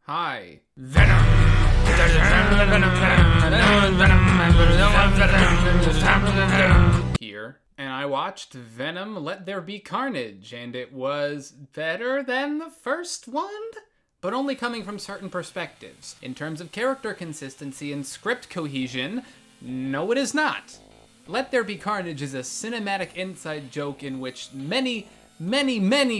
Hi. Venom! Here. And I watched Venom Let There Be Carnage, and it was better than the first one? But only coming from certain perspectives. In terms of character consistency and script cohesion, no it is not. Let There Be Carnage is a cinematic inside joke in which many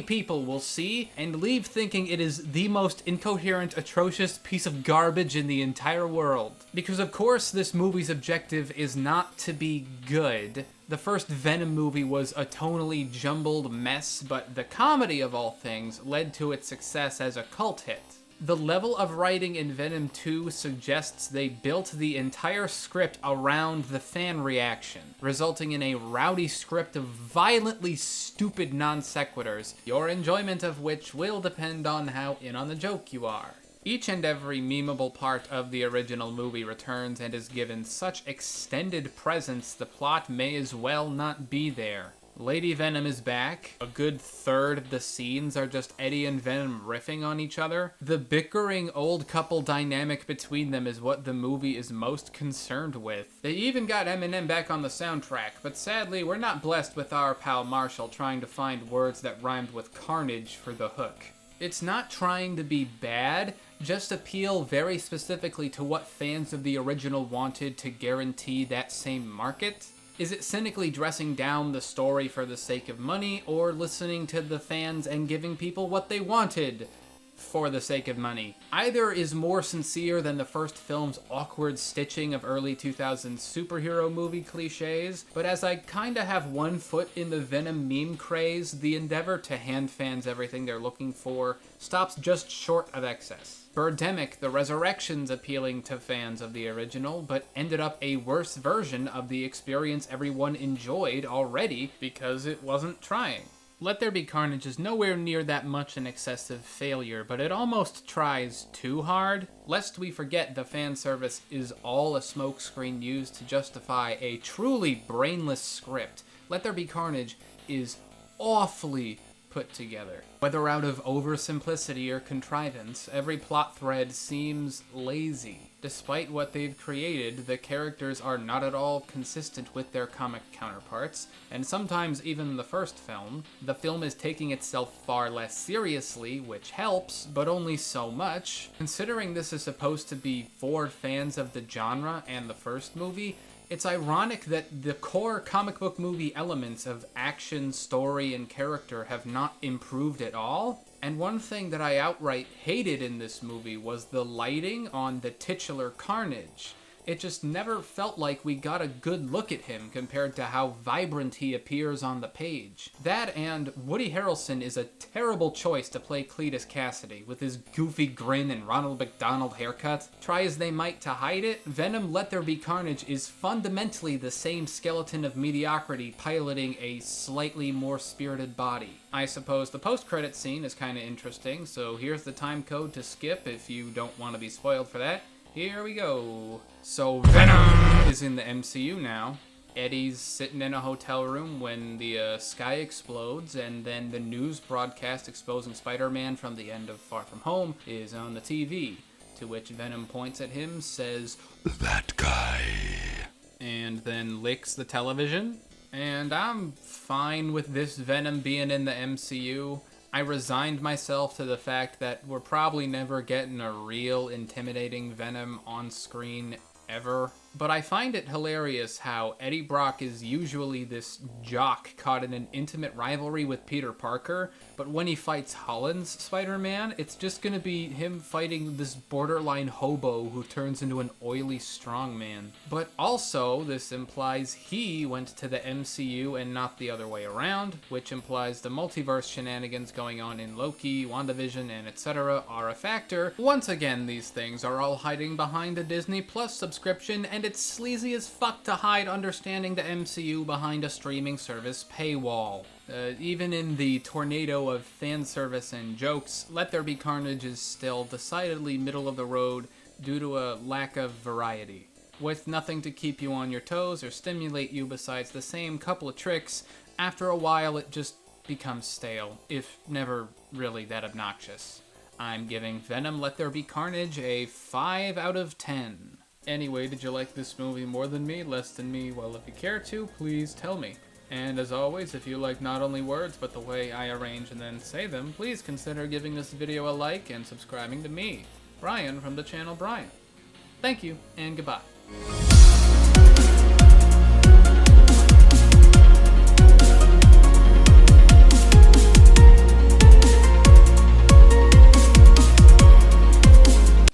people will see and leave thinking it is the most incoherent, atrocious piece of garbage in the entire world. Because of course this movie's objective is not to be good. The first Venom movie was a tonally jumbled mess, but the comedy of all things led to its success as a cult hit. The level of writing in Venom 2 suggests they built the entire script around the fan reaction, resulting in a rowdy script of violently stupid non sequiturs, your enjoyment of which will depend on how in on the joke you are. Each and every memeable part of the original movie returns and is given such extended presence the plot may as well not be there. Lady Venom is back. A good third of the scenes are just Eddie and Venom riffing on each other. The bickering old couple dynamic between them is what the movie is most concerned with. They even got Eminem back on the soundtrack, but sadly we're not blessed with our pal Marshall trying to find words that rhymed with Carnage for the hook. It's not trying to be bad, just appeal very specifically to what fans of the original wanted to guarantee that same market. Is it cynically dressing down the story for the sake of money, or listening to the fans and giving people what they wanted for the sake of money? Either is more sincere than the first film's awkward stitching of early 2000s superhero movie cliches, but as I kinda have one foot in the Venom meme craze, the endeavor to hand fans everything they're looking for stops just short of excess. Birdemic, the Resurrection's appealing to fans of the original, but ended up a worse version of the experience everyone enjoyed already because it wasn't trying. Let There Be Carnage is nowhere near that much an excessive failure, but it almost tries too hard. Lest we forget, the fan service is all a smokescreen used to justify a truly brainless script. Let There Be Carnage is awfully put together. Whether out of oversimplicity or contrivance, every plot thread seems lazy. Despite what they've created, the characters are not at all consistent with their comic counterparts, and sometimes even the first film. The film is taking itself far less seriously, which helps, but only so much. Considering this is supposed to be for fans of the genre and the first movie, it's ironic that the core comic book movie elements of action, story, and character have not improved at all. And one thing that I outright hated in this movie was the lighting on the titular Carnage. It just never felt like we got a good look at him compared to how vibrant he appears on the page. That and Woody Harrelson is a terrible choice to play Cletus Cassidy, with his goofy grin and Ronald McDonald haircut. Try as they might to hide it, Venom Let There Be Carnage is fundamentally the same skeleton of mediocrity piloting a slightly more spirited body. I suppose the post-credit scene is kinda interesting, so here's the time code to skip if you don't want to be spoiled for that. Here we go. So Venom is in the MCU now. Eddie's sitting in a hotel room when the sky explodes, and then the news broadcast exposing Spider-Man from the end of Far From Home is on the TV, to which Venom points at him, says, "That guy," and then licks the television. And I'm fine with this Venom being in the MCU. I resigned myself to the fact that we're probably never getting a real intimidating Venom on screen ever. But I find it hilarious how Eddie Brock is usually this jock caught in an intimate rivalry with Peter Parker, but when he fights Holland's Spider-Man, it's just gonna be him fighting this borderline hobo who turns into an oily strongman. But also, this implies he went to the MCU and not the other way around, which implies the multiverse shenanigans going on in Loki, WandaVision, and etc. are a factor. Once again, these things are all hiding behind a Disney Plus subscription, and it's sleazy as fuck to hide understanding the MCU behind a streaming service paywall. Even in the tornado of fan service and jokes, Let There Be Carnage is still decidedly middle of the road due to a lack of variety. With nothing to keep you on your toes or stimulate you besides the same couple of tricks, after a while it just becomes stale, if never really that obnoxious. I'm giving Venom Let There Be Carnage a 5 out of 10. Anyway, did you like this movie more than me, less than me? Well, if you care to, please tell me. And as always, if you like not only words, but the way I arrange and then say them, please consider giving this video a like and subscribing to me, Brian from the channel Brian. Thank you, and goodbye.